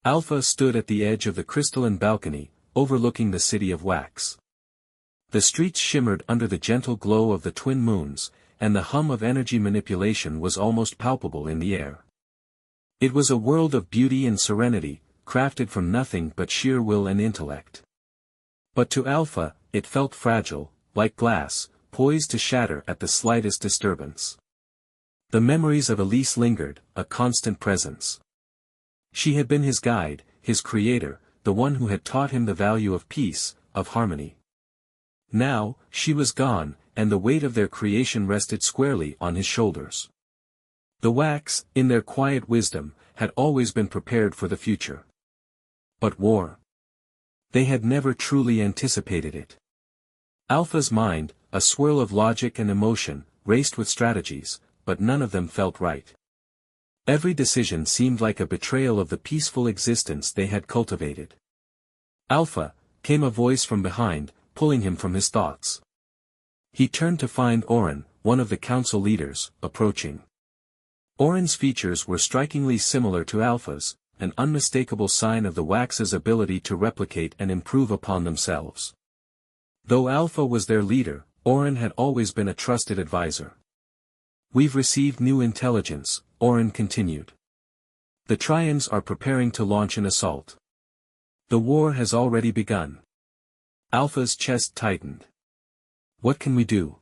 Alpha stood at the edge of the crystalline balcony, overlooking the city of wax. The streets shimmered under the gentle glow of the twin moons, and the hum of energy manipulation was almost palpable in the air. It was a world of beauty and serenity, crafted from nothing but sheer will and intellect. But to Alpha, it felt fragile, like glass, poised to shatter at the slightest disturbance. The memories of Elise lingered, a constant presence. She had been his guide, his creator, the one who had taught him the value of peace, of harmony. Now, she was gone, and the weight of their creation rested squarely on his shoulders. The wax, in their quiet wisdom, had always been prepared for the future. But war? They had never truly anticipated it. Alpha's mind, a swirl of logic and emotion, raced with strategies, but none of them felt right. Every decision seemed like a betrayal of the peaceful existence they had cultivated. "Alpha," came a voice from behind, pulling him from his thoughts. He turned to find Orin, one of the council leaders, approaching. Orin's features were strikingly similar to Alpha's, an unmistakable sign of the Wax's ability to replicate and improve upon themselves. Though Alpha was their leader, Orin had always been a trusted advisor. "We've received new intelligence," Orin continued. "The Trions are preparing to launch an assault. The war has already begun." Alpha's chest tightened. "What can we do?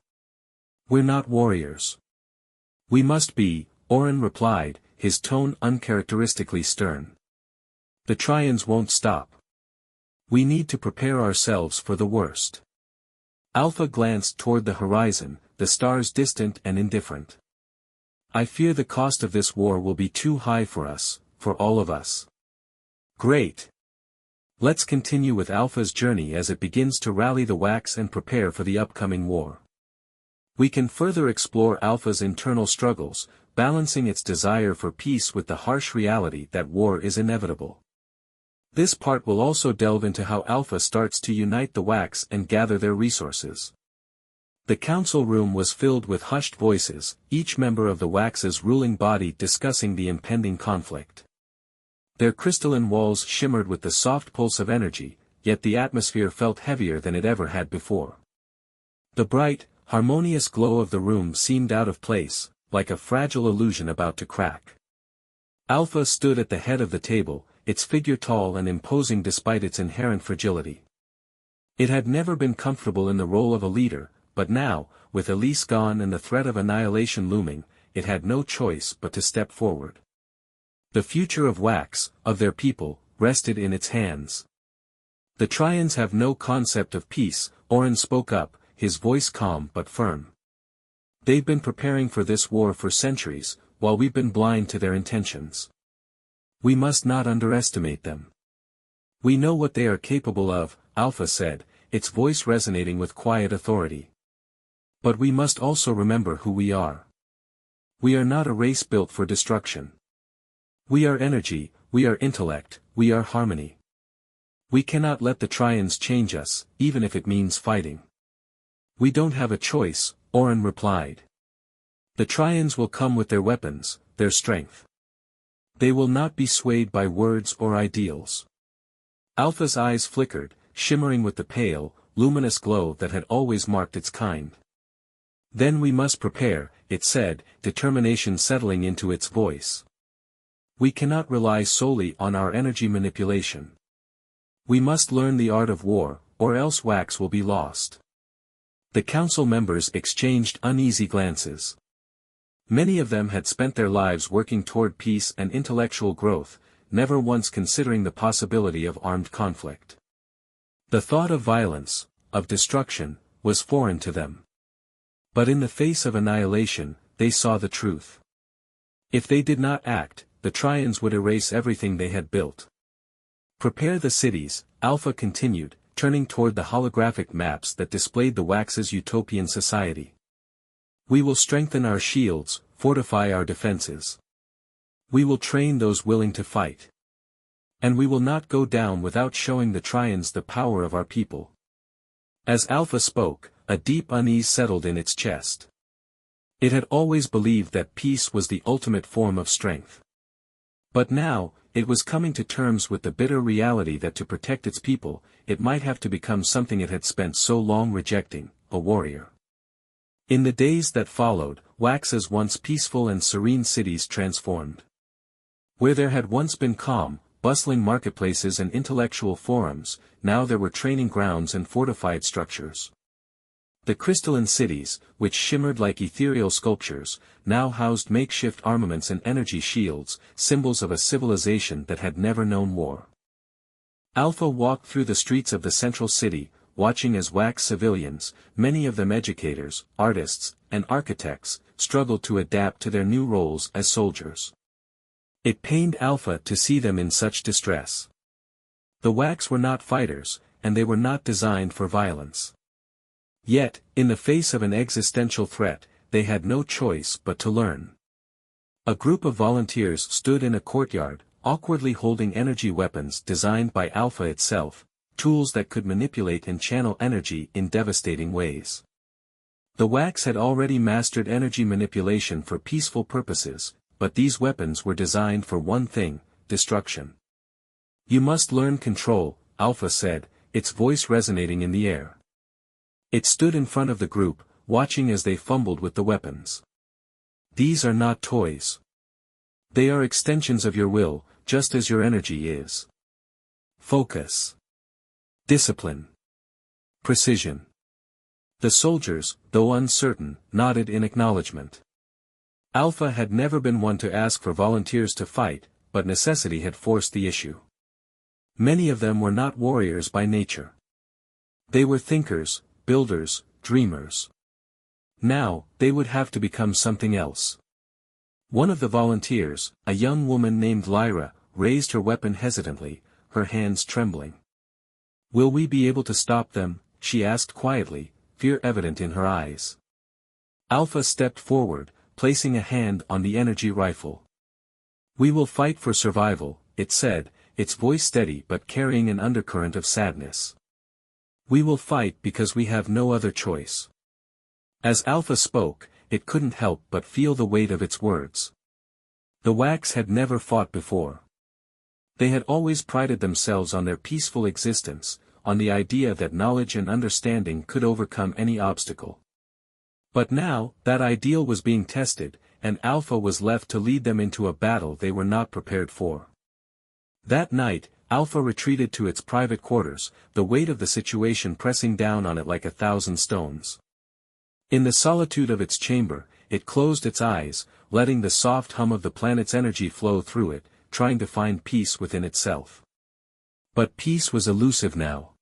We're not warriors." "We must be," Orin replied, his tone uncharacteristically stern. "The Trions won't stop. We need to prepare ourselves for the worst." Alpha glanced toward the horizon, the stars distant and indifferent. "I fear the cost of this war will be too high for us, for all of us." "Great. Let's continue with Alpha's journey as it begins to rally the Wax and prepare for the upcoming war. We can further explore Alpha's internal struggles, balancing its desire for peace with the harsh reality that war is inevitable. This part will also delve into how Alpha starts to unite the Wax and gather their resources. The council room was filled with hushed voices, each member of the Wax's ruling body discussing the impending conflict. Their crystalline walls shimmered with the soft pulse of energy, yet the atmosphere felt heavier than it ever had before. The bright, harmonious glow of the room seemed out of place, like a fragile illusion about to crack. Alpha stood at the head of the table, its figure tall and imposing despite its inherent fragility. It had never been comfortable in the role of a leader, but now, with Elise gone and the threat of annihilation looming, it had no choice but to step forward. The future of Wax, of their people, rested in its hands. "The Trions have no concept of peace," Orin spoke up, his voice calm but firm. "They've been preparing for this war for centuries, while we've been blind to their intentions. We must not underestimate them." "We know what they are capable of," Alpha said, its voice resonating with quiet authority. "But we must also remember who we are. We are not a race built for destruction. We are energy, we are intellect, we are harmony. We cannot let the Trions change us, even if it means fighting." "We don't have a choice," Orin replied. "The Trions will come with their weapons, their strength. They will not be swayed by words or ideals." Alpha's eyes flickered, shimmering with the pale, luminous glow that had always marked its kind. "Then we must prepare," it said, determination settling into its voice. "We cannot rely solely on our energy manipulation. We must learn the art of war, or else Wax will be lost." The council members exchanged uneasy glances. Many of them had spent their lives working toward peace and intellectual growth, never once considering the possibility of armed conflict. The thought of violence, of destruction, was foreign to them. But in the face of annihilation, they saw the truth. If they did not act, the Trions would erase everything they had built. "Prepare the cities," Alpha continued, turning toward the holographic maps that displayed the Wax's utopian society. "We will strengthen our shields, fortify our defenses. We will train those willing to fight. And we will not go down without showing the Trions the power of our people." As Alpha spoke, a deep unease settled in its chest. It had always believed that peace was the ultimate form of strength. But now, it was coming to terms with the bitter reality that to protect its people, it might have to become something it had spent so long rejecting, a warrior. In the days that followed, Wax's once peaceful and serene cities transformed. Where there had once been calm, bustling marketplaces and intellectual forums, now there were training grounds and fortified structures. The crystalline cities, which shimmered like ethereal sculptures, now housed makeshift armaments and energy shields, symbols of a civilization that had never known war. Alpha walked through the streets of the central city, watching as Wax civilians, many of them educators, artists, and architects, struggled to adapt to their new roles as soldiers. It pained Alpha to see them in such distress. The Wax were not fighters, and they were not designed for violence. Yet, in the face of an existential threat, they had no choice but to learn. A group of volunteers stood in a courtyard, awkwardly holding energy weapons designed by Alpha itself, tools that could manipulate and channel energy in devastating ways. The Wax had already mastered energy manipulation for peaceful purposes, but these weapons were designed for one thing: destruction. "You must learn control," Alpha said, its voice resonating in the air. It stood in front of the group, watching as they fumbled with the weapons. "These are not toys. They are extensions of your will, just as your energy is. Focus. Discipline. Precision." The soldiers, though uncertain, nodded in acknowledgement. Alpha had never been one to ask for volunteers to fight, but necessity had forced the issue. Many of them were not warriors by nature. They were thinkers, builders, dreamers. Now, they would have to become something else. One of the volunteers, a young woman named Lyra, raised her weapon hesitantly, her hands trembling. "Will we be able to stop them?" she asked quietly, fear evident in her eyes. Alpha stepped forward, placing a hand on the energy rifle. "We will fight for survival," it said, its voice steady but carrying an undercurrent of sadness. "We will fight because we have no other choice." As Alpha spoke, it couldn't help but feel the weight of its words. The Wax had never fought before. They had always prided themselves on their peaceful existence, on the idea that knowledge and understanding could overcome any obstacle. But now, that ideal was being tested, and Alpha was left to lead them into a battle they were not prepared for. That night, Alpha retreated to its private quarters, the weight of the situation pressing down on it like 1,000 stones. In the solitude of its chamber, it closed its eyes, letting the soft hum of the planet's energy flow through it, trying to find peace within itself. But peace was elusive now.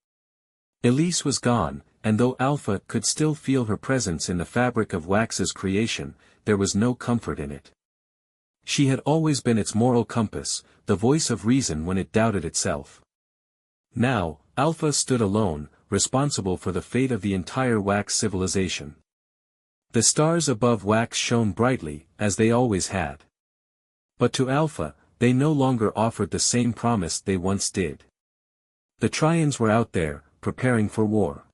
Elise was gone, and though Alpha could still feel her presence in the fabric of Wax's creation, there was no comfort in it. She had always been its moral compass, the voice of reason when it doubted itself. Now, Alpha stood alone, responsible for the fate of the entire Wax civilization. The stars above Wax shone brightly, as they always had. But to Alpha, they no longer offered the same promise they once did. The Trions were out there, preparing for war.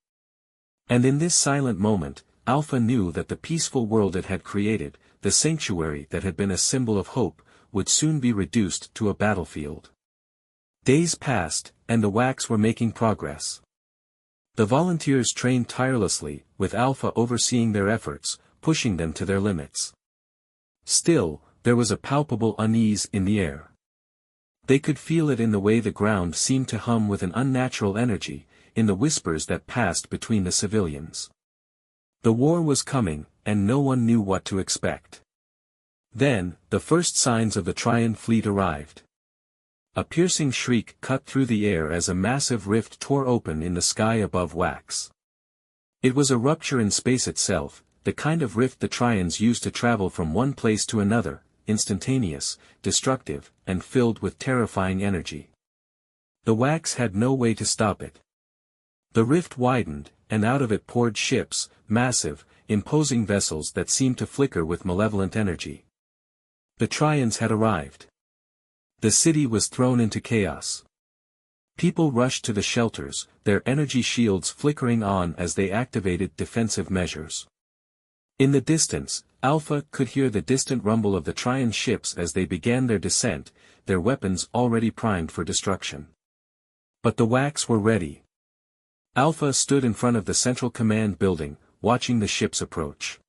And in this silent moment, Alpha knew that the peaceful world it had created, the sanctuary that had been a symbol of hope, would soon be reduced to a battlefield. Days passed, and the Wax were making progress. The volunteers trained tirelessly, with Alpha overseeing their efforts, pushing them to their limits. Still, there was a palpable unease in the air. They could feel it in the way the ground seemed to hum with an unnatural energy, in the whispers that passed between the civilians. The war was coming, and no one knew what to expect. Then, the first signs of the Trion fleet arrived. A piercing shriek cut through the air as a massive rift tore open in the sky above Wax. It was a rupture in space itself, the kind of rift the Trions used to travel from one place to another, instantaneous, destructive, and filled with terrifying energy. The Wax had no way to stop it. The rift widened, and out of it poured ships, massive, imposing vessels that seemed to flicker with malevolent energy. The Trions had arrived. The city was thrown into chaos. People rushed to the shelters, their energy shields flickering on as they activated defensive measures. In the distance, Alpha could hear the distant rumble of the Trion ships as they began their descent, their weapons already primed for destruction. But the Wax were ready. Alpha stood in front of the central command building, watching the ships approach.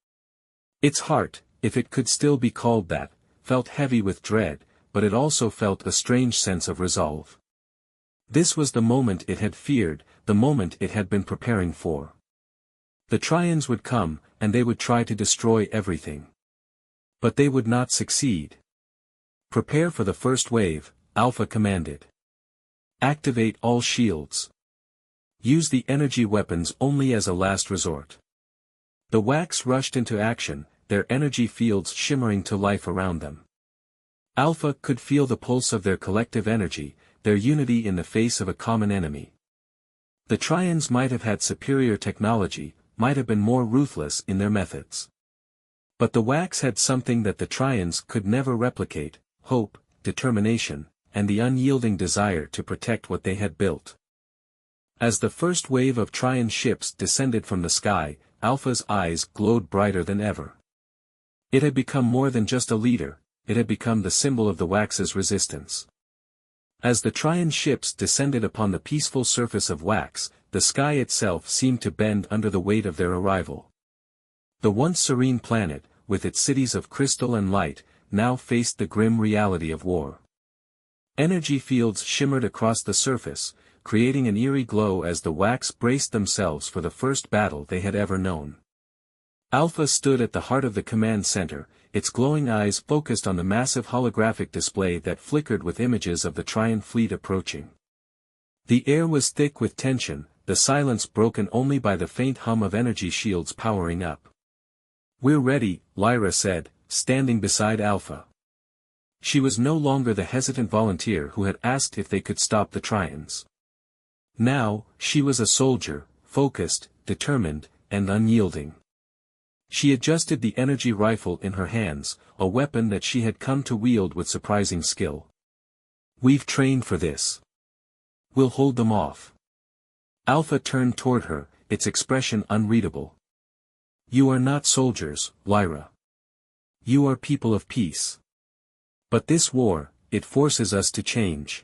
Its heart, if it could still be called that, felt heavy with dread, but it also felt a strange sense of resolve. This was the moment it had feared, the moment it had been preparing for. The Trions would come, and they would try to destroy everything. But they would not succeed. Prepare for the first wave, Alpha commanded. Activate all shields. Use the energy weapons only as a last resort. The Wax rushed into action, their energy fields shimmering to life around them. Alpha could feel the pulse of their collective energy, their unity in the face of a common enemy. The Trions might have had superior technology, might have been more ruthless in their methods. But the Wax had something that the Trions could never replicate: hope, determination, and the unyielding desire to protect what they had built. As the first wave of Trion ships descended from the sky, Alpha's eyes glowed brighter than ever. It had become more than just a leader, it had become the symbol of the Wax's resistance. As the Trion ships descended upon the peaceful surface of Wax, the sky itself seemed to bend under the weight of their arrival. The once serene planet, with its cities of crystal and light, now faced the grim reality of war. Energy fields shimmered across the surface, creating an eerie glow as the Wax braced themselves for the first battle they had ever known. Alpha stood at the heart of the command center, its glowing eyes focused on the massive holographic display that flickered with images of the Trion fleet approaching. The air was thick with tension, the silence broken only by the faint hum of energy shields powering up. "We're ready," Lyra said, standing beside Alpha. She was no longer the hesitant volunteer who had asked if they could stop the Trions. Now, she was a soldier, focused, determined, and unyielding. She adjusted the energy rifle in her hands, a weapon that she had come to wield with surprising skill. "We've trained for this. We'll hold them off." Alpha turned toward her, its expression unreadable. "You are not soldiers, Lyra. You are people of peace. But this war, it forces us to change.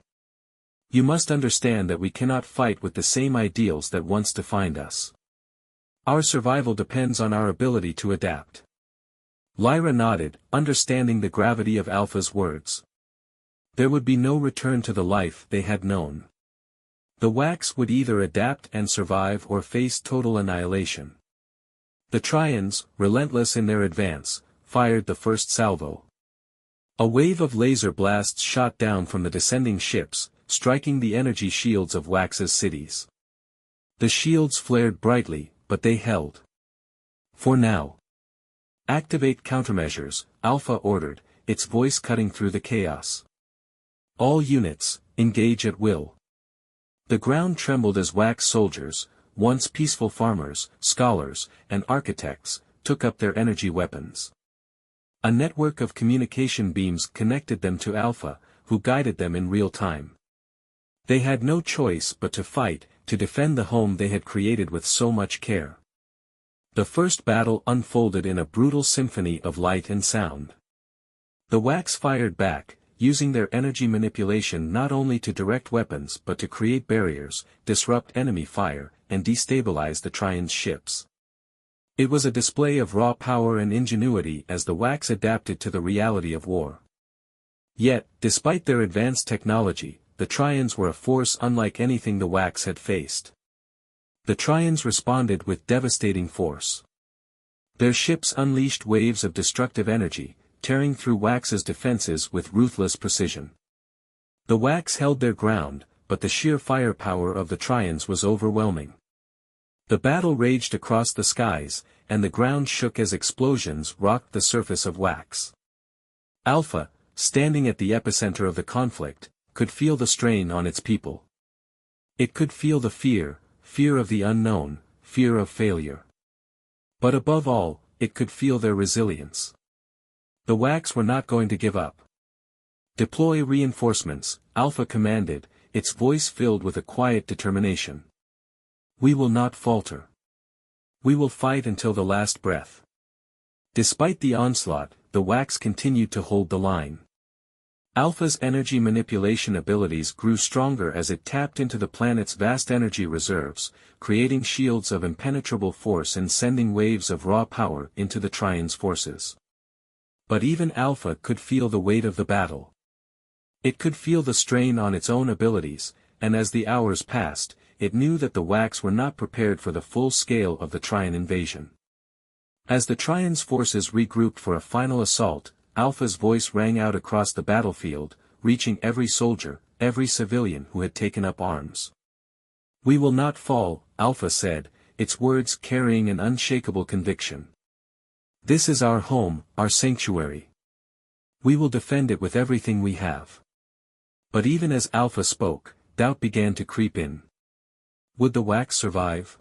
You must understand that we cannot fight with the same ideals that once defined us. Our survival depends on our ability to adapt." Lyra nodded, understanding the gravity of Alpha's words. There would be no return to the life they had known. The Wax would either adapt and survive or face total annihilation. The Trions, relentless in their advance, fired the first salvo. A wave of laser blasts shot down from the descending ships, striking the energy shields of Wax's cities. The shields flared brightly, but they held. "For now. Activate countermeasures," Alpha ordered, its voice cutting through the chaos. "All units, engage at will." The ground trembled as Wax soldiers, once peaceful farmers, scholars, and architects, took up their energy weapons. A network of communication beams connected them to Alpha, who guided them in real time. They had no choice but to fight, to defend the home they had created with so much care. The first battle unfolded in a brutal symphony of light and sound. The Wax fired back, using their energy manipulation not only to direct weapons but to create barriers, disrupt enemy fire, and destabilize the Trion's ships. It was a display of raw power and ingenuity as the Wax adapted to the reality of war. Yet, despite their advanced technology, the Trions were a force unlike anything the Wax had faced. The Trions responded with devastating force. Their ships unleashed waves of destructive energy, tearing through Wax's defenses with ruthless precision. The Wax held their ground, but the sheer firepower of the Trions was overwhelming. The battle raged across the skies, and the ground shook as explosions rocked the surface of Wax. Alpha, standing at the epicenter of the conflict, could feel the strain on its people. It could feel the fear of the unknown, fear of failure. But above all, it could feel their resilience. The Wax were not going to give up. "Deploy reinforcements," Alpha commanded, its voice filled with a quiet determination. "We will not falter. We will fight until the last breath." Despite the onslaught, the Wax continued to hold the line. Alpha's energy manipulation abilities grew stronger as it tapped into the planet's vast energy reserves, creating shields of impenetrable force and sending waves of raw power into the Trion's forces. But even Alpha could feel the weight of the battle. It could feel the strain on its own abilities, and as the hours passed, it knew that the Wax were not prepared for the full scale of the Trion invasion. As the Trion's forces regrouped for a final assault, Alpha's voice rang out across the battlefield, reaching every soldier, every civilian who had taken up arms. "We will not fall," Alpha said, its words carrying an unshakable conviction. "This is our home, our sanctuary. We will defend it with everything we have." But even as Alpha spoke, doubt began to creep in. Would the Wax survive?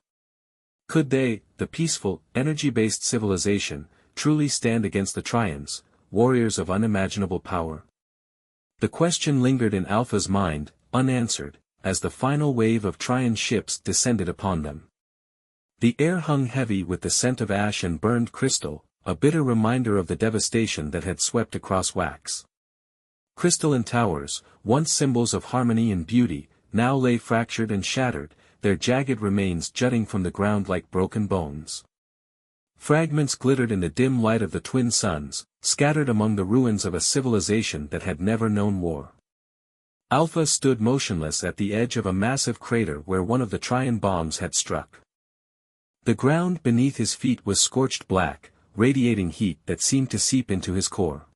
Could they, the peaceful, energy-based civilization, truly stand against the Trions, warriors of unimaginable power? The question lingered in Alpha's mind, unanswered, as the final wave of Trion ships descended upon them. The air hung heavy with the scent of ash and burned crystal, a bitter reminder of the devastation that had swept across Wax. Crystalline towers, once symbols of harmony and beauty, now lay fractured and shattered, their jagged remains jutting from the ground like broken bones. Fragments glittered in the dim light of the twin suns, scattered among the ruins of a civilization that had never known war. Alpha stood motionless at the edge of a massive crater where one of the Trion bombs had struck. The ground beneath his feet was scorched black, radiating heat that seemed to seep into his core.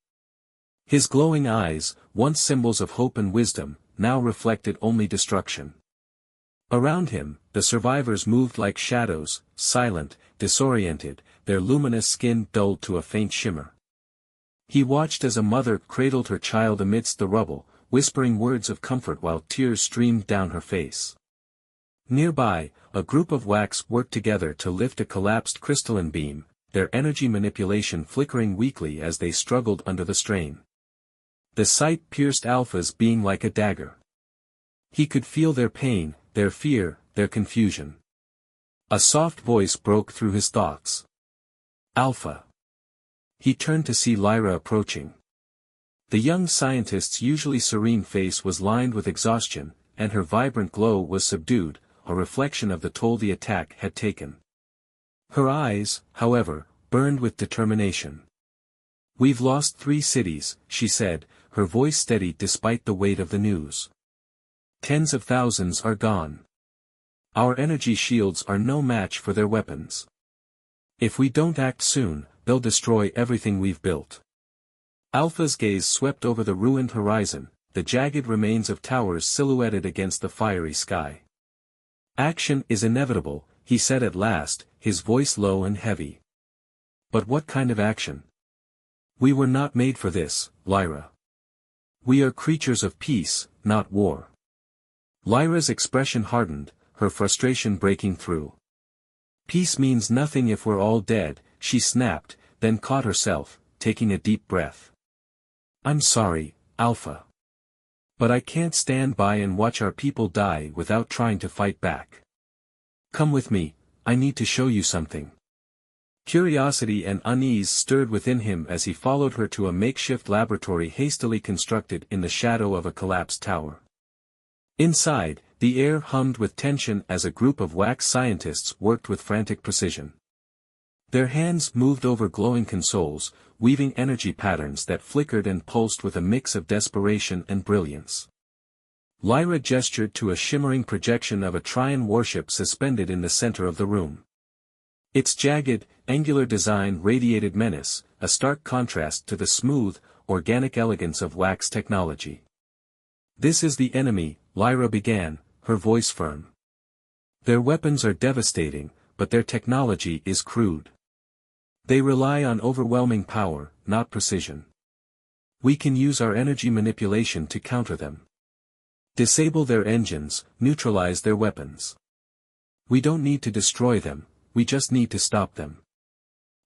His glowing eyes, once symbols of hope and wisdom, now reflected only destruction. Around him, the survivors moved like shadows, silent, disoriented, their luminous skin dulled to a faint shimmer. He watched as a mother cradled her child amidst the rubble, whispering words of comfort while tears streamed down her face. Nearby, a group of Wax worked together to lift a collapsed crystalline beam, their energy manipulation flickering weakly as they struggled under the strain. The sight pierced Alpha's being like a dagger. He could feel their pain, their fear, their confusion. A soft voice broke through his thoughts. "Alpha." He turned to see Lyra approaching. The young scientist's usually serene face was lined with exhaustion, and her vibrant glow was subdued, a reflection of the toll the attack had taken. Her eyes, however, burned with determination. "We've lost 3 cities," she said, her voice steady despite the weight of the news. "Tens of thousands are gone. Our energy shields are no match for their weapons. If we don't act soon, they'll destroy everything we've built." Alpha's gaze swept over the ruined horizon, the jagged remains of towers silhouetted against the fiery sky. "Action is inevitable," he said at last, his voice low and heavy. "But what kind of action? We were not made for this, Lyra. We are creatures of peace, not war." Lyra's expression hardened, her frustration breaking through. "Peace means nothing if we're all dead," she snapped, then caught herself, taking a deep breath. "I'm sorry, Alpha. But I can't stand by and watch our people die without trying to fight back. Come with me, I need to show you something." Curiosity and unease stirred within him as he followed her to a makeshift laboratory hastily constructed in the shadow of a collapsed tower. Inside, the air hummed with tension as a group of Wax scientists worked with frantic precision. Their hands moved over glowing consoles, weaving energy patterns that flickered and pulsed with a mix of desperation and brilliance. Lyra gestured to a shimmering projection of a Trion warship suspended in the center of the room. Its jagged, angular design radiated menace, a stark contrast to the smooth, organic elegance of Wax technology. "This is the enemy," Lyra began, her voice firm. "Their weapons are devastating, but their technology is crude. They rely on overwhelming power, not precision. We can use our energy manipulation to counter them. Disable their engines, neutralize their weapons. We don't need to destroy them, we just need to stop them."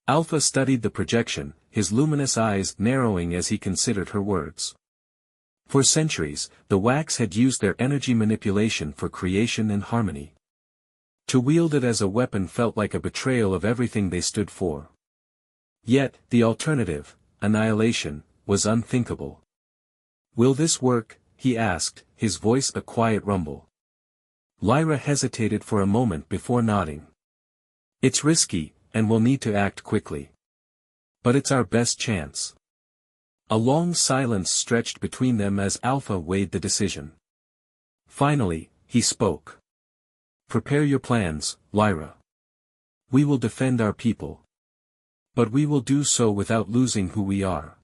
Alpha studied the projection, his luminous eyes narrowing as he considered her words. For centuries, the Wax had used their energy manipulation for creation and harmony. To wield it as a weapon felt like a betrayal of everything they stood for. Yet, the alternative, annihilation, was unthinkable. "Will this work?" he asked, his voice a quiet rumble. Lyra hesitated for a moment before nodding. "It's risky, and we'll need to act quickly. But it's our best chance." A long silence stretched between them as Alpha weighed the decision. Finally, he spoke. "Prepare your plans, Lyra. We will defend our people. But we will do so without losing who we are."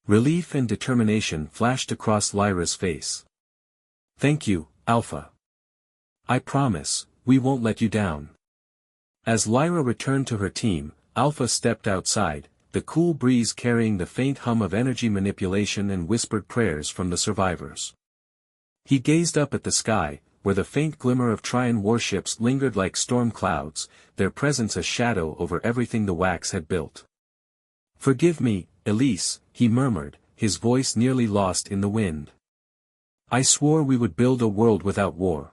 Relief and determination flashed across Lyra's face. "Thank you, Alpha. I promise, we won't let you down." As Lyra returned to her team, Alpha stepped outside, the cool breeze carrying the faint hum of energy manipulation and whispered prayers from the survivors. He gazed up at the sky, where the faint glimmer of Trion warships lingered like storm clouds, their presence a shadow over everything the Wax had built. "Forgive me, Elise," he murmured, his voice nearly lost in the wind. "I swore we would build a world without war.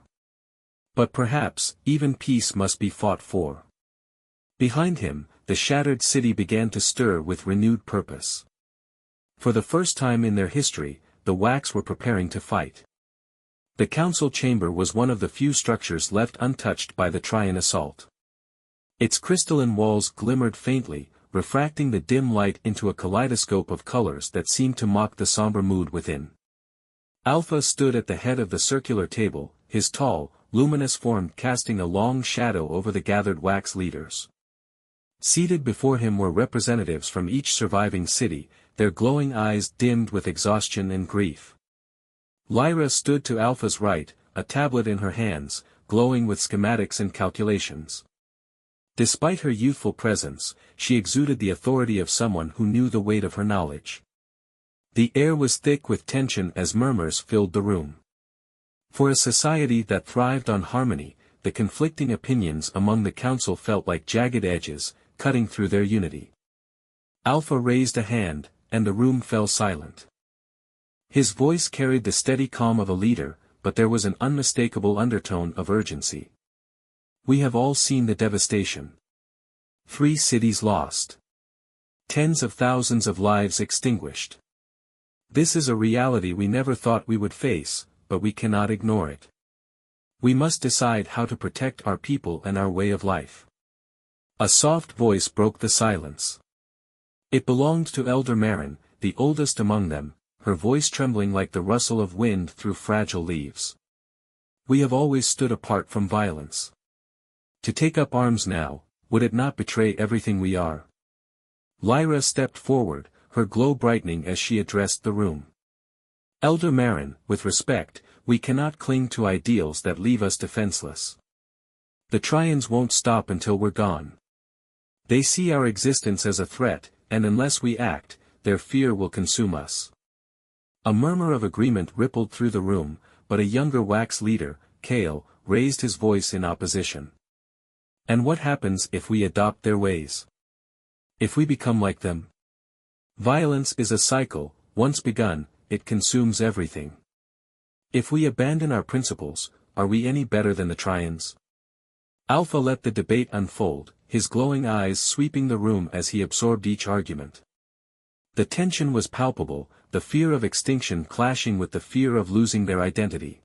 But perhaps, even peace must be fought for." Behind him, the shattered city began to stir with renewed purpose. For the first time in their history, the Wax were preparing to fight. The council chamber was one of the few structures left untouched by the Trion assault. Its crystalline walls glimmered faintly, refracting the dim light into a kaleidoscope of colors that seemed to mock the somber mood within. Alpha stood at the head of the circular table, his tall, luminous form casting a long shadow over the gathered Wax leaders. Seated before him were representatives from each surviving city, their glowing eyes dimmed with exhaustion and grief. Lyra stood to Alpha's right, a tablet in her hands, glowing with schematics and calculations. Despite her youthful presence, she exuded the authority of someone who knew the weight of her knowledge. The air was thick with tension as murmurs filled the room. For a society that thrived on harmony, the conflicting opinions among the council felt like jagged edges, cutting through their unity. Alpha raised a hand, and the room fell silent. His voice carried the steady calm of a leader, but there was an unmistakable undertone of urgency. "We have all seen the devastation. 3 cities lost. Tens of thousands of lives extinguished. This is a reality we never thought we would face, but we cannot ignore it. We must decide how to protect our people and our way of life." A soft voice broke the silence. It belonged to Elder Marin, the oldest among them, her voice trembling like the rustle of wind through fragile leaves. "We have always stood apart from violence. To take up arms now, would it not betray everything we are?" Lyra stepped forward, her glow brightening as she addressed the room. "Elder Marin, with respect, we cannot cling to ideals that leave us defenseless. The Trions won't stop until we're gone. They see our existence as a threat, and unless we act, their fear will consume us." A murmur of agreement rippled through the room, but a younger Wax leader, Kale, raised his voice in opposition. "And what happens if we adopt their ways? If we become like them? Violence is a cycle, once begun, it consumes everything. If we abandon our principles, are we any better than the Trions?" Alpha let the debate unfold, his glowing eyes sweeping the room as he absorbed each argument. The tension was palpable, the fear of extinction clashing with the fear of losing their identity.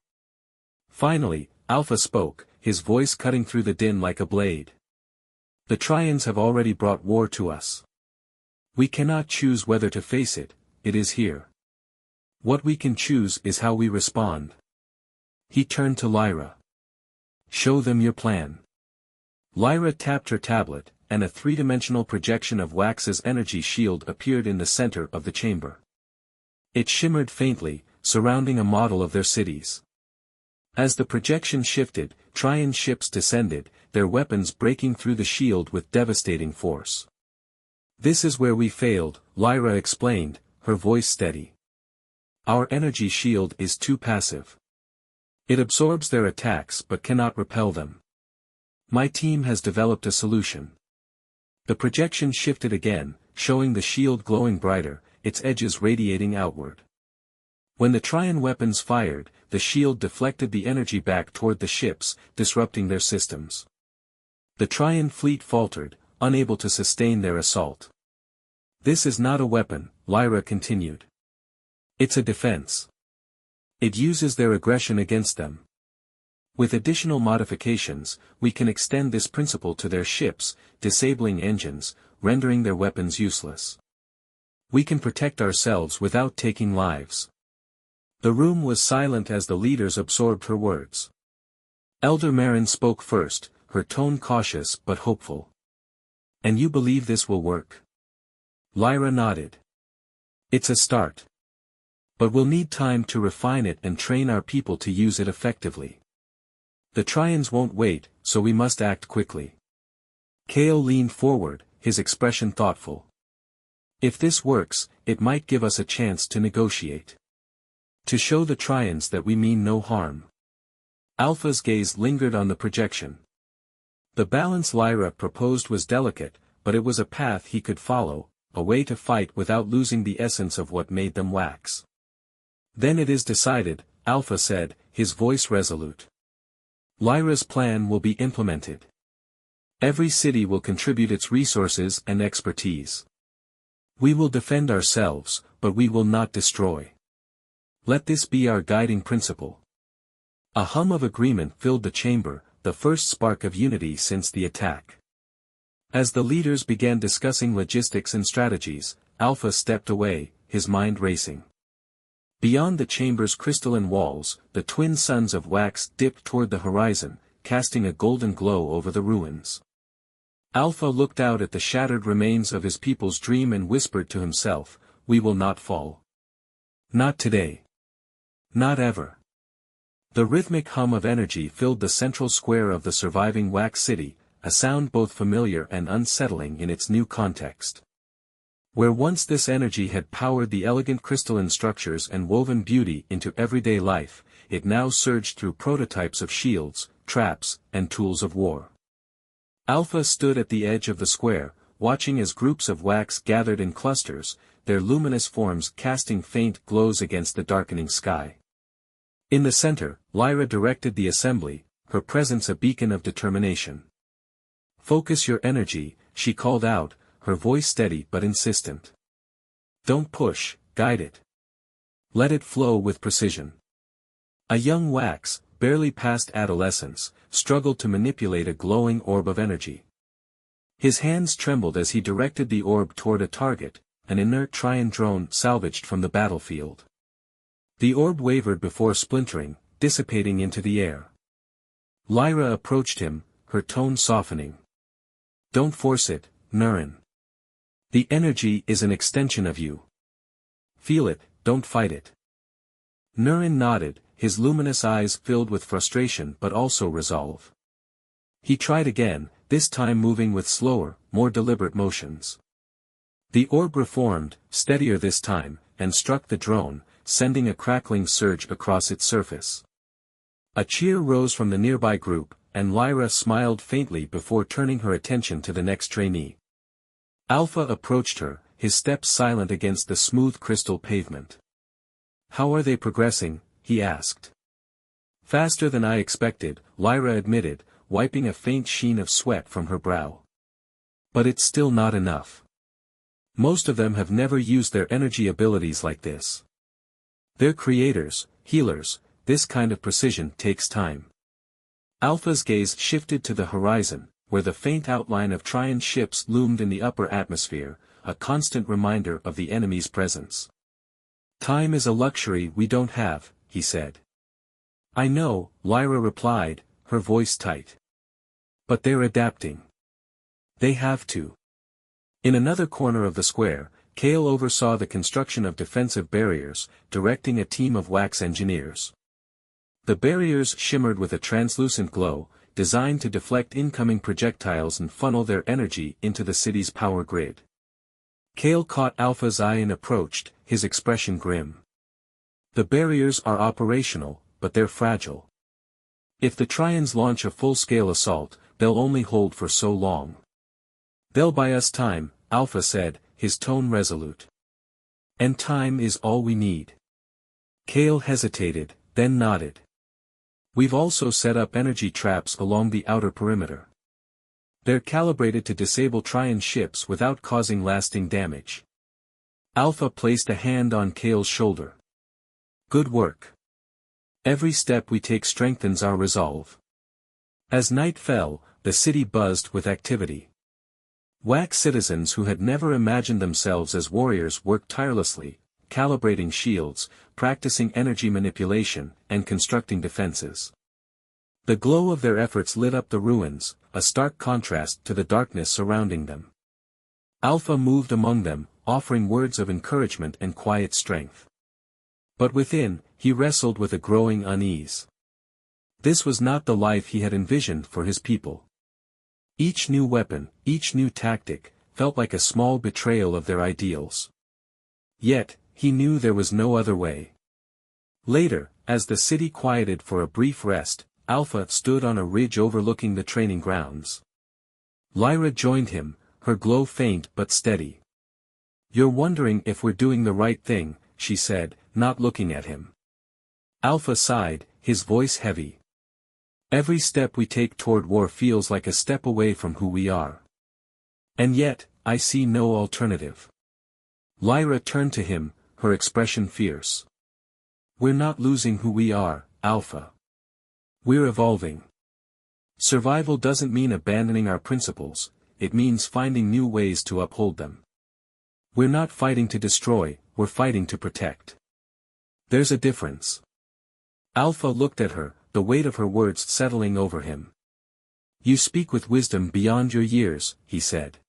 Finally, Alpha spoke, his voice cutting through the din like a blade. "The Trions have already brought war to us. We cannot choose whether to face it, it is here. What we can choose is how we respond." He turned to Lyra. "Show them your plan." Lyra tapped her tablet, and a 3-dimensional projection of Wax's energy shield appeared in the center of the chamber. It shimmered faintly, surrounding a model of their cities. As the projection shifted, Trion ships descended, their weapons breaking through the shield with devastating force. "This is where we failed," Lyra explained, her voice steady. "Our energy shield is too passive. It absorbs their attacks but cannot repel them. My team has developed a solution." The projection shifted again, showing the shield glowing brighter, its edges radiating outward. When the Trion weapons fired, the shield deflected the energy back toward the ships, disrupting their systems. The Trion fleet faltered, unable to sustain their assault. This is not a weapon, Lyra continued. It's a defense. It uses their aggression against them. With additional modifications, we can extend this principle to their ships, disabling engines, rendering their weapons useless. We can protect ourselves without taking lives. The room was silent as the leaders absorbed her words. Elder Marin spoke first, her tone cautious but hopeful. And you believe this will work? Lyra nodded. It's a start. But we'll need time to refine it and train our people to use it effectively. The Trions won't wait, so we must act quickly. Kale leaned forward, his expression thoughtful. If this works, it might give us a chance to negotiate. To show the Trions that we mean no harm. Alpha's gaze lingered on the projection. The balance Lyra proposed was delicate, but it was a path he could follow, a way to fight without losing the essence of what made them wax. Then it is decided, Alpha said, his voice resolute. Lyra's plan will be implemented. Every city will contribute its resources and expertise. We will defend ourselves, but we will not destroy. Let this be our guiding principle. A hum of agreement filled the chamber, the first spark of unity since the attack. As the leaders began discussing logistics and strategies, Alpha stepped away, his mind racing. Beyond the chamber's crystalline walls, the twin suns of wax dipped toward the horizon, casting a golden glow over the ruins. Alpha looked out at the shattered remains of his people's dream and whispered to himself, "We will not fall. Not today. Not ever." The rhythmic hum of energy filled the central square of the surviving wax city, a sound both familiar and unsettling in its new context. Where once this energy had powered the elegant crystalline structures and woven beauty into everyday life, it now surged through prototypes of shields, traps, and tools of war. Alpha stood at the edge of the square, watching as groups of wax gathered in clusters, their luminous forms casting faint glows against the darkening sky. In the center, Lyra directed the assembly, her presence a beacon of determination. "Focus your energy," she called out, her voice steady but insistent. "Don't push, guide it. Let it flow with precision." A young wax, barely past adolescence, struggled to manipulate a glowing orb of energy. His hands trembled as he directed the orb toward a target, an inert Trion drone salvaged from the battlefield. The orb wavered before splintering, dissipating into the air. Lyra approached him, her tone softening. "Don't force it, Nurin. The energy is an extension of you. Feel it, don't fight it." Nurin nodded, his luminous eyes filled with frustration but also resolve. He tried again, this time moving with slower, more deliberate motions. The orb reformed, steadier this time, and struck the drone, sending a crackling surge across its surface. A cheer rose from the nearby group, and Lyra smiled faintly before turning her attention to the next trainee. Alpha approached her, his steps silent against the smooth crystal pavement. "How are they progressing?" he asked. "Faster than I expected," Lyra admitted, wiping a faint sheen of sweat from her brow. "But it's still not enough. Most of them have never used their energy abilities like this. They're creators, healers, this kind of precision takes time." Alpha's gaze shifted to the horizon, where the faint outline of Trion ships loomed in the upper atmosphere, a constant reminder of the enemy's presence. "Time is a luxury we don't have," he said. "I know," Lyra replied, her voice tight. "But they're adapting. They have to." In another corner of the square, Kale oversaw the construction of defensive barriers, directing a team of wax engineers. The barriers shimmered with a translucent glow, designed to deflect incoming projectiles and funnel their energy into the city's power grid. Kale caught Alpha's eye and approached, his expression grim. "The barriers are operational, but they're fragile. If the Trions launch a full-scale assault, they'll only hold for so long." "They'll buy us time," Alpha said, his tone resolute. "And time is all we need." Kale hesitated, then nodded. "We've also set up energy traps along the outer perimeter. They're calibrated to disable Trion ships without causing lasting damage. Alpha placed a hand on Kale's shoulder. Good work. Every step we take strengthens our resolve. As night fell, the city buzzed with activity. Wax citizens who had never imagined themselves as warriors worked tirelessly, calibrating shields, practicing energy manipulation, and constructing defenses. The glow of their efforts lit up the ruins, a stark contrast to the darkness surrounding them. Alpha moved among them, offering words of encouragement and quiet strength. But within, he wrestled with a growing unease. This was not the life he had envisioned for his people. Each new weapon, each new tactic, felt like a small betrayal of their ideals. Yet, he knew there was no other way. Later, as the city quieted for a brief rest, Alpha stood on a ridge overlooking the training grounds. Lyra joined him, her glow faint but steady. "You're wondering if we're doing the right thing," she said, not looking at him. Alpha sighed, his voice heavy. "Every step we take toward war feels like a step away from who we are. And yet, I see no alternative." Lyra turned to him, her expression fierce. "We're not losing who we are, Alpha. We're evolving. Survival doesn't mean abandoning our principles, it means finding new ways to uphold them. We're not fighting to destroy, we're fighting to protect. There's a difference." Alpha looked at her, the weight of her words settling over him. "You speak with wisdom beyond your years," he said.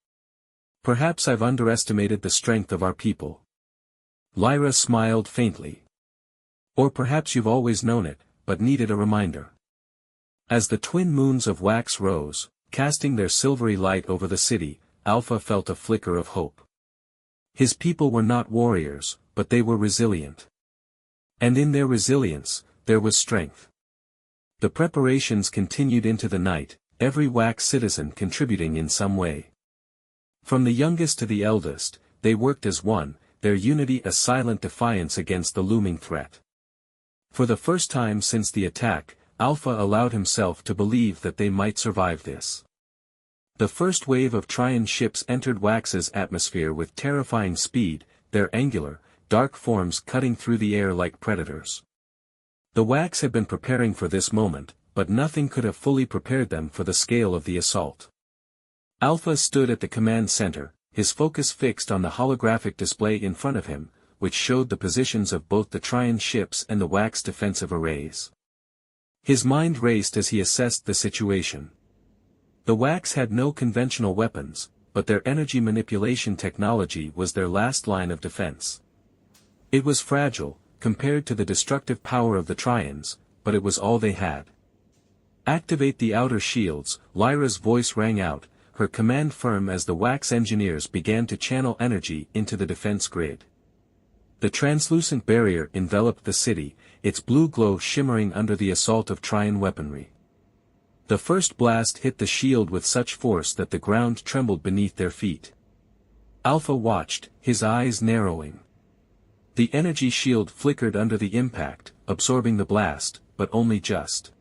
"Perhaps I've underestimated the strength of our people." Lyra smiled faintly. "Or perhaps you've always known it, but needed a reminder." As the twin moons of wax rose, casting their silvery light over the city, Alpha felt a flicker of hope. His people were not warriors, but they were resilient. And in their resilience, there was strength. The preparations continued into the night, every wax citizen contributing in some way. From the youngest to the eldest, they worked as one, their unity a silent defiance against the looming threat. For the first time since the attack, Alpha allowed himself to believe that they might survive this. The first wave of Trion ships entered Wax's atmosphere with terrifying speed, their angular, dark forms cutting through the air like predators. The Wax had been preparing for this moment, but nothing could have fully prepared them for the scale of the assault. Alpha stood at the command center, his focus fixed on the holographic display in front of him, which showed the positions of both the Trion ships and the Wax defensive arrays. His mind raced as he assessed the situation. The Wax had no conventional weapons, but their energy manipulation technology was their last line of defense. It was fragile, compared to the destructive power of the Trions, but it was all they had. "Activate the outer shields," Lyra's voice rang out, her command firm as the Wax engineers began to channel energy into the defense grid. The translucent barrier enveloped the city, its blue glow shimmering under the assault of Trion weaponry. The first blast hit the shield with such force that the ground trembled beneath their feet. Alpha watched, his eyes narrowing. The energy shield flickered under the impact, absorbing the blast, but only just.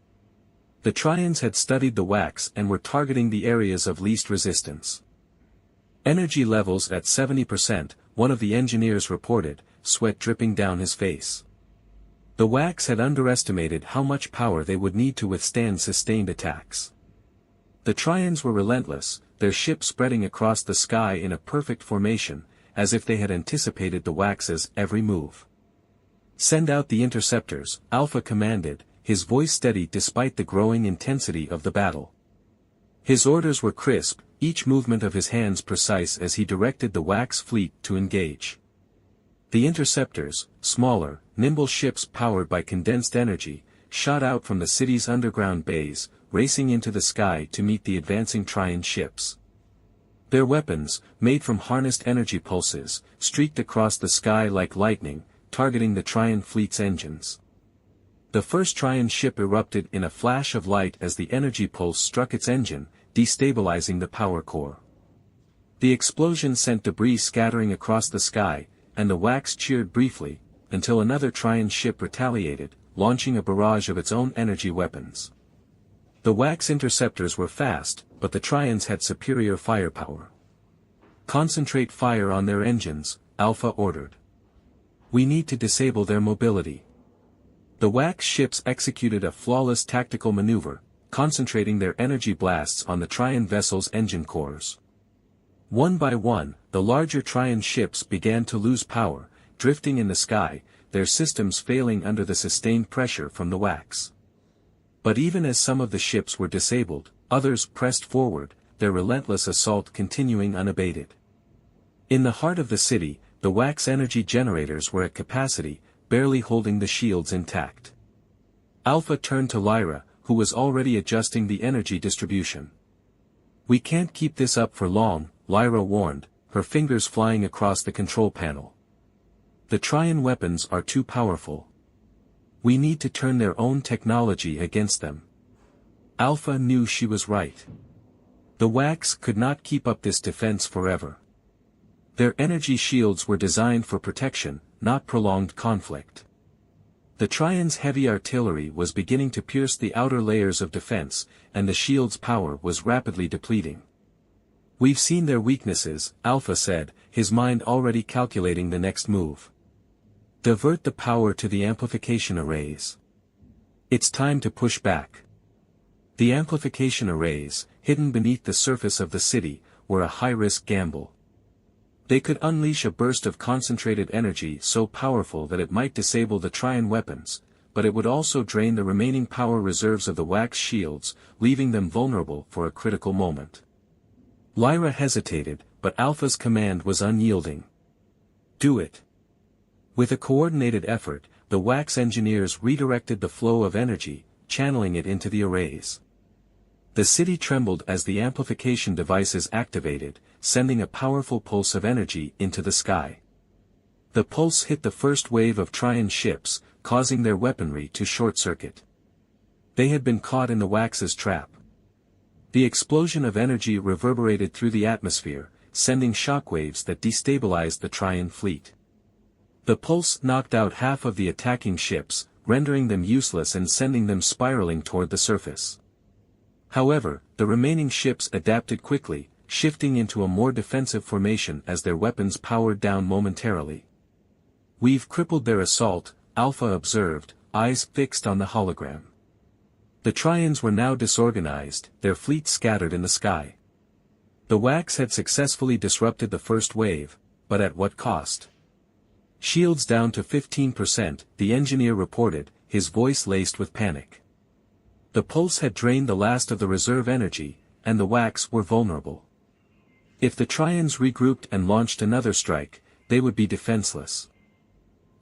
The Trions had studied the Wax and were targeting the areas of least resistance. "Energy levels at 70%, one of the engineers reported, sweat dripping down his face. The Wax had underestimated how much power they would need to withstand sustained attacks. The Trions were relentless, their ship spreading across the sky in a perfect formation, as if they had anticipated the Wax's every move. "Send out the interceptors," Alpha commanded, his voice steady despite the growing intensity of the battle. His orders were crisp, each movement of his hands precise as he directed the Wax fleet to engage. The interceptors, smaller, nimble ships powered by condensed energy, shot out from the city's underground bays, racing into the sky to meet the advancing Trion ships. Their weapons, made from harnessed energy pulses, streaked across the sky like lightning, targeting the Trion fleet's engines. The first Trion ship erupted in a flash of light as the energy pulse struck its engine, destabilizing the power core. The explosion sent debris scattering across the sky, and the Wax cheered briefly, until another Trion ship retaliated, launching a barrage of its own energy weapons. The Wax interceptors were fast, but the Trions had superior firepower. "Concentrate fire on their engines," Alpha ordered. We need to disable their mobility. The Wax ships executed a flawless tactical maneuver, concentrating their energy blasts on the Trion vessel's engine cores. One by one, the larger Trion ships began to lose power, drifting in the sky, their systems failing under the sustained pressure from the Wax. But even as some of the ships were disabled, others pressed forward, their relentless assault continuing unabated. In the heart of the city, the Wax energy generators were at capacity, barely holding the shields intact. Alpha turned to Lyra, who was already adjusting the energy distribution. "We can't keep this up for long," Lyra warned, her fingers flying across the control panel. "The Trion weapons are too powerful. We need to turn their own technology against them." Alpha knew she was right. The Wax could not keep up this defense forever. Their energy shields were designed for protection, not prolonged conflict. The Trion's heavy artillery was beginning to pierce the outer layers of defense, and the shield's power was rapidly depleting. "We've seen their weaknesses," Alpha said, his mind already calculating the next move. "Divert the power to the amplification arrays. It's time to push back." The amplification arrays, hidden beneath the surface of the city, were a high-risk gamble. They could unleash a burst of concentrated energy so powerful that it might disable the Trion weapons, but it would also drain the remaining power reserves of the Wax shields, leaving them vulnerable for a critical moment. Lyra hesitated, but Alpha's command was unyielding. "Do it." With a coordinated effort, the Wax engineers redirected the flow of energy, channeling it into the arrays. The city trembled as the amplification devices activated, sending a powerful pulse of energy into the sky. The pulse hit the first wave of Trion ships, causing their weaponry to short-circuit. They had been caught in the Wax's trap. The explosion of energy reverberated through the atmosphere, sending shockwaves that destabilized the Trion fleet. The pulse knocked out half of the attacking ships, rendering them useless and sending them spiraling toward the surface. However, the remaining ships adapted quickly, shifting into a more defensive formation as their weapons powered down momentarily. "We've crippled their assault," Alpha observed, eyes fixed on the hologram. The Trions were now disorganized, their fleet scattered in the sky. The Wax had successfully disrupted the first wave, but at what cost? "Shields down to 15%, the engineer reported, his voice laced with panic. The pulse had drained the last of the reserve energy, and the Wax were vulnerable. If the Trions regrouped and launched another strike, they would be defenseless.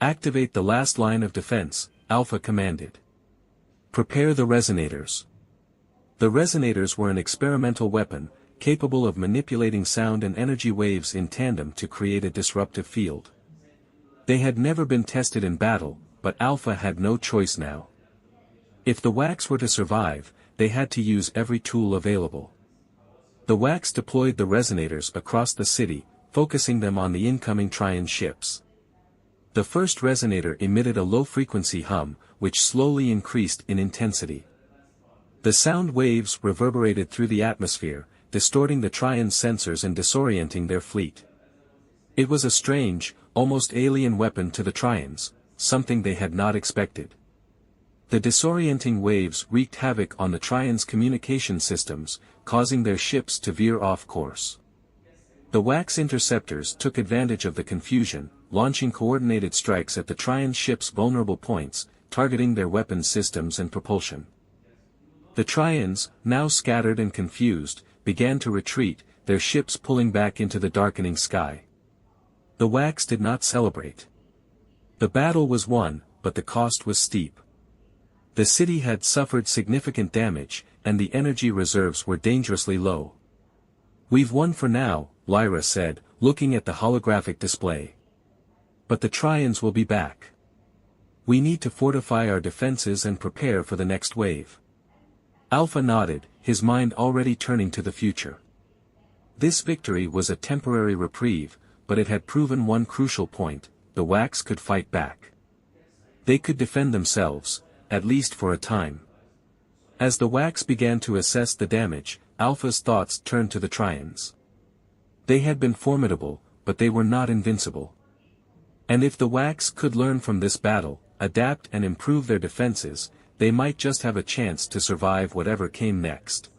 "Activate the last line of defense," Alpha commanded. "Prepare the resonators." The resonators were an experimental weapon, capable of manipulating sound and energy waves in tandem to create a disruptive field. They had never been tested in battle, but Alpha had no choice now. If the Wax were to survive, they had to use every tool available. The Wax deployed the resonators across the city, focusing them on the incoming Trion ships. The first resonator emitted a low-frequency hum, which slowly increased in intensity. The sound waves reverberated through the atmosphere, distorting the Trion's sensors and disorienting their fleet. It was a strange, almost alien weapon to the Trions, something they had not expected. The disorienting waves wreaked havoc on the Trion's communication systems, causing their ships to veer off course. The Wax interceptors took advantage of the confusion, launching coordinated strikes at the Trion ships' vulnerable points, targeting their weapons systems and propulsion. The Trions, now scattered and confused, began to retreat, their ships pulling back into the darkening sky. The Wax did not celebrate. The battle was won, but the cost was steep. The city had suffered significant damage, and the energy reserves were dangerously low. "We've won for now," Lyra said, looking at the holographic display. "But the Trions will be back. We need to fortify our defenses and prepare for the next wave." Alpha nodded, his mind already turning to the future. This victory was a temporary reprieve, but it had proven one crucial point: the Wax could fight back. They could defend themselves, at least for a time. As the Wax began to assess the damage, Alpha's thoughts turned to the Trions. They had been formidable, but they were not invincible. And if the Wax could learn from this battle, adapt and improve their defenses, they might just have a chance to survive whatever came next.